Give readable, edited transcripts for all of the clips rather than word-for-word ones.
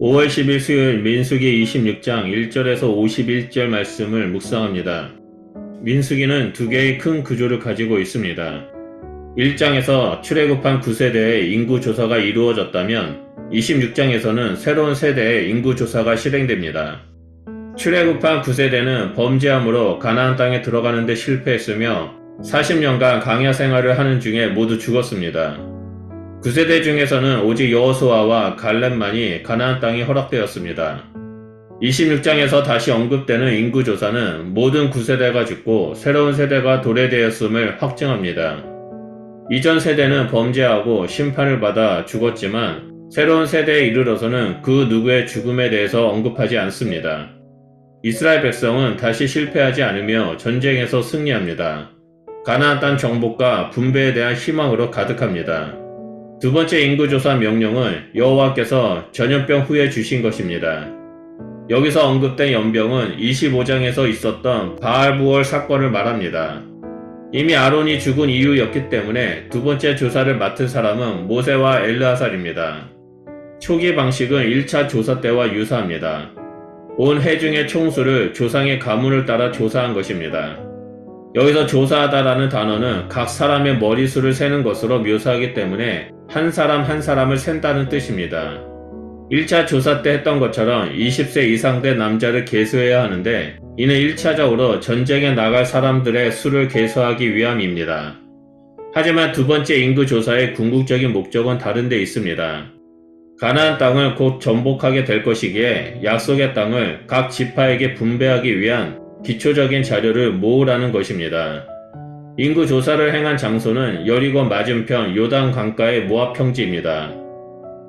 5월 10일 수요일 민수기 26장 1절에서 51절 말씀을 묵상합니다. 민수기는 두 개의 큰 구조를 가지고 있습니다. 1장에서 출애굽한 9세대의 인구조사가 이루어졌다면 26장에서는 새로운 세대의 인구조사가 실행됩니다. 출애굽한 9세대는 범죄함으로 가나안 땅에 들어가는 데 실패했으며 40년간 광야 생활을 하는 중에 모두 죽었습니다. 9세대 중에서는 오직 여호수아와 갈렙만이 가나안 땅이 허락되었습니다. 26장에서 다시 언급되는 인구조사는 모든 9세대가 죽고 새로운 세대가 도래되었음을 확증합니다. 이전 세대는 범죄하고 심판을 받아 죽었지만 새로운 세대에 이르러서는 그 누구의 죽음에 대해서 언급하지 않습니다. 이스라엘 백성은 다시 실패하지 않으며 전쟁에서 승리합니다. 가나안 땅 정복과 분배에 대한 희망으로 가득합니다. 두 번째 인구조사 명령을 여호와께서 전염병 후에 주신 것입니다. 여기서 언급된 연병은 25장에서 있었던 바알부월 사건을 말합니다. 이미 아론이 죽은 이후였기 때문에 두 번째 조사를 맡은 사람은 모세와 엘르아살입니다. 초기 방식은 1차 조사 때와 유사합니다. 온 회중의 총수를 조상의 가문을 따라 조사한 것입니다. 여기서 조사하다라는 단어는 각 사람의 머리수를 세는 것으로 묘사하기 때문에 한 사람 한 사람을 센다는 뜻입니다. 1차 조사 때 했던 것처럼 20세 이상 된 남자를 계수해야 하는데 이는 1차적으로 전쟁에 나갈 사람들의 수를 계수하기 위함입니다. 하지만 두 번째 인구조사의 궁극적인 목적은 다른 데 있습니다. 가나안 땅을 곧 정복하게 될 것이기에 약속의 땅을 각 지파에게 분배하기 위한 기초적인 자료를 모으라는 것입니다. 인구 조사를 행한 장소는 여리고 맞은편 요단 강가의 모압 평지입니다.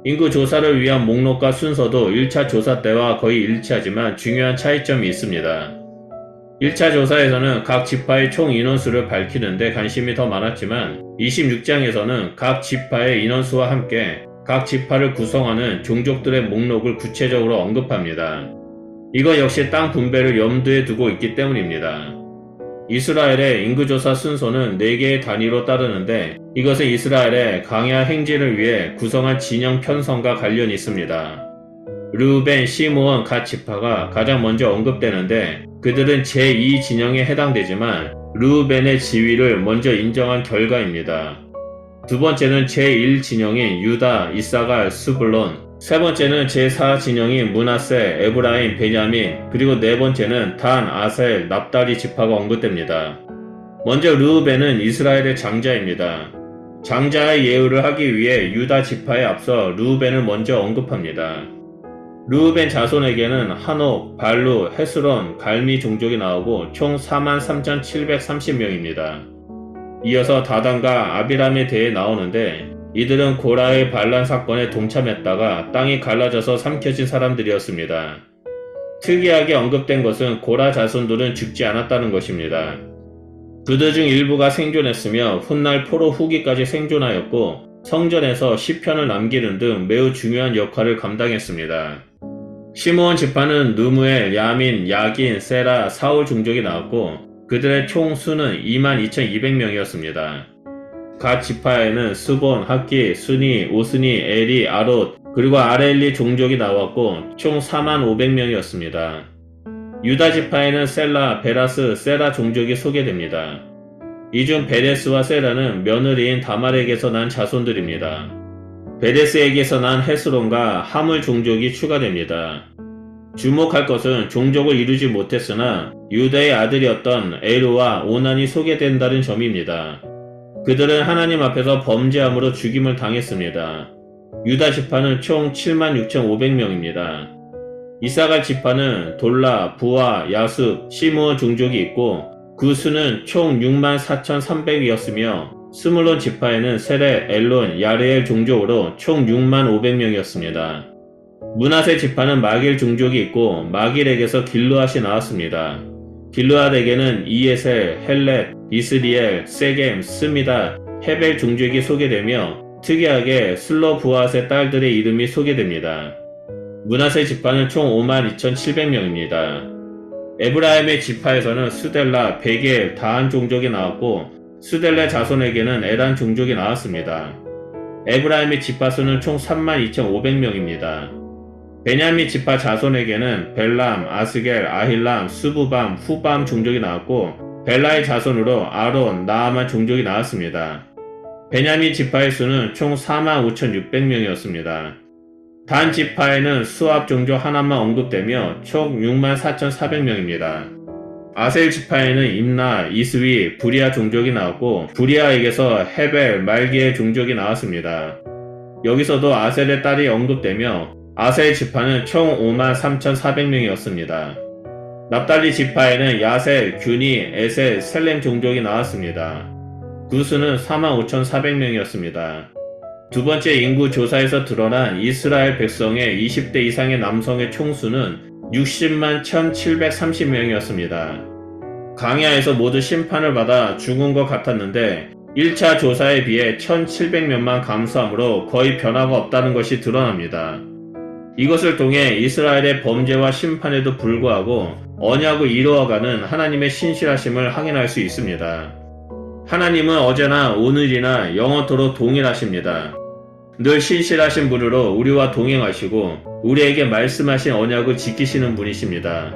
인구 조사를 위한 목록과 순서도 1차 조사 때와 거의 일치하지만 중요한 차이점이 있습니다. 1차 조사에서는 각 지파의 총 인원수를 밝히는데 관심이 더 많았지만 26장에서는 각 지파의 인원수와 함께 각 지파를 구성하는 종족들의 목록을 구체적으로 언급합니다. 이것 역시 땅 분배를 염두에 두고 있기 때문입니다. 이스라엘의 인구조사 순서는 4개의 단위로 따르는데 이것은 이스라엘의 광야 행진을 위해 구성한 진영 편성과 관련이 있습니다. 르우벤, 시므온 각 지파가 가장 먼저 언급되는데 그들은 제2진영에 해당되지만 르우벤의 지위를 먼저 인정한 결과입니다. 두 번째는 제1진영인 유다, 이사갈, 스불론, 세 번째는 제4진영인 므낫세, 에브라임, 베냐민, 그리고 네 번째는 단, 아셀, 납달리 지파가 언급됩니다. 먼저 르우벤은 이스라엘의 장자입니다. 장자의 예우를 하기 위해 유다 지파에 앞서 르우벤을 먼저 언급합니다. 르우벤 자손에게는 한옥, 발루, 헤스론, 갈미 종족이 나오고 총 43,730명입니다. 이어서 다단과 아비람에 대해 나오는데 이들은 고라의 반란 사건에 동참했다가 땅이 갈라져서 삼켜진 사람들이었습니다. 특이하게 언급된 것은 고라 자손들은 죽지 않았다는 것입니다. 그들 중 일부가 생존했으며 훗날 포로 후기까지 생존하였고 성전에서 시편을 남기는 등 매우 중요한 역할을 감당했습니다. 시므온 지파는 느무엘, 야민, 야긴, 세라, 사울 종족이 나왔고 그들의 총 수는 22,200명이었습니다. 각 지파에는 스본, 학기, 수니, 오스니, 에리, 아롯, 그리고 아렐리 종족이 나왔고 총 45,000명이었습니다. 유다 지파에는 셀라, 베라스, 세라 종족이 소개됩니다. 이 중 베레스와 세라는 며느리인 다말에게서 난 자손들입니다. 베레스에게서 난 헤스론과 하물 종족이 추가됩니다. 주목할 것은 종족을 이루지 못했으나 유다의 아들이었던 에르와 오난이 소개된다는 점입니다. 그들은 하나님 앞에서 범죄함으로 죽임을 당했습니다. 유다 지파는 총 76,500명입니다. 이사갈 지파는 돌라, 부하, 야습, 시므온 종족이 있고 그 수는 총 64,300이었으며 스물론 지파에는 세레, 엘론, 야르엘 종족으로 총 65,000명이었습니다. 므낫세 지파는 마길 종족이 있고 마길에게서 길르앗이 나왔습니다. 길르앗에게는 이에셀, 헬렛, 이스리엘, 세겜, 스미다, 헤벨 종족이 소개되며 특이하게 슬로브앗의 딸들의 이름이 소개됩니다. 므낫세 지파는 총 52,700명입니다. 에브라임의 지파에서는 스델라, 베겔, 다한 종족이 나왔고 스델라 자손에게는 에란 종족이 나왔습니다. 에브라임의 지파수는 총 32,500명입니다. 베냐민 지파 자손에게는 벨람, 아스겔, 아힐람, 스부밤, 후밤 종족이 나왔고 벨라의 자손으로 아론, 나아만 종족이 나왔습니다. 베냐민 지파의 수는 총 45,600명이었습니다. 단 지파에는 수압 종족 하나만 언급되며 총 64,400명입니다. 아셀 지파에는 임나, 이스위, 부리아 종족이 나왔고 부리아에게서 헤벨, 말기의 종족이 나왔습니다. 여기서도 아셀의 딸이 언급되며 아셀 지파는 총 53,400명이었습니다. 납달리 지파에는 야셀, 균이, 에셀, 셀렘 종족이 나왔습니다. 그 수는 45,400명이었습니다. 두 번째 인구 조사에서 드러난 이스라엘 백성의 20대 이상의 남성의 총수는 60만 1,730명이었습니다. 강야에서 모두 심판을 받아 죽은 것 같았는데 1차 조사에 비해 1,700명만 감소하므로 거의 변화가 없다는 것이 드러납니다. 이것을 통해 이스라엘의 범죄와 심판에도 불구하고 언약을 이루어가는 하나님의 신실하심을 확인할 수 있습니다. 하나님은 어제나 오늘이나 영원토록 동일하십니다. 늘 신실하신 분으로 우리와 동행하시고 우리에게 말씀하신 언약을 지키시는 분이십니다.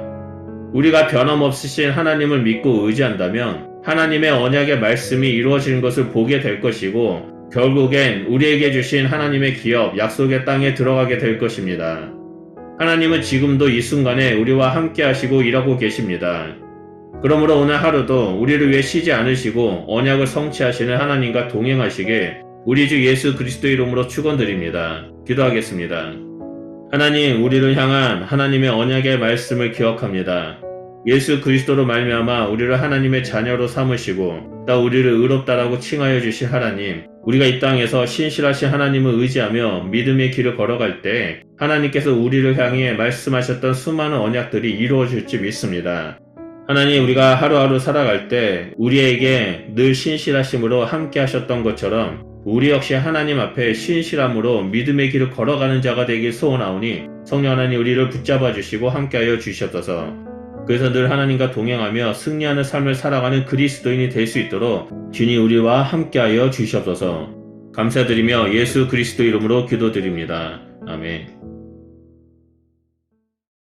우리가 변함없으신 하나님을 믿고 의지한다면 하나님의 언약의 말씀이 이루어지는 것을 보게 될 것이고 결국엔 우리에게 주신 하나님의 기업, 약속의 땅에 들어가게 될 것입니다. 하나님은 지금도 이 순간에 우리와 함께 하시고 일하고 계십니다. 그러므로 오늘 하루도 우리를 위해 쉬지 않으시고 언약을 성취하시는 하나님과 동행하시길 우리 주 예수 그리스도 이름으로 축원드립니다. 기도하겠습니다. 하나님, 우리를 향한 하나님의 언약의 말씀을 기억합니다. 예수 그리스도로 말미암아 우리를 하나님의 자녀로 삼으시고 또 우리를 의롭다라고 칭하여 주신 하나님, 우리가 이 땅에서 신실하신 하나님을 의지하며 믿음의 길을 걸어갈 때 하나님께서 우리를 향해 말씀하셨던 수많은 언약들이 이루어질 줄 믿습니다. 하나님, 우리가 하루하루 살아갈 때 우리에게 늘 신실하심으로 함께 하셨던 것처럼 우리 역시 하나님 앞에 신실함으로 믿음의 길을 걸어가는 자가 되길 소원하오니 성령 하나님, 우리를 붙잡아 주시고 함께하여 주시옵소서. 그래서 늘 하나님과 동행하며 승리하는 삶을 살아가는 그리스도인이 될 수 있도록 주님 우리와 함께하여 주시옵소서. 감사드리며 예수 그리스도 이름으로 기도드립니다. 아멘.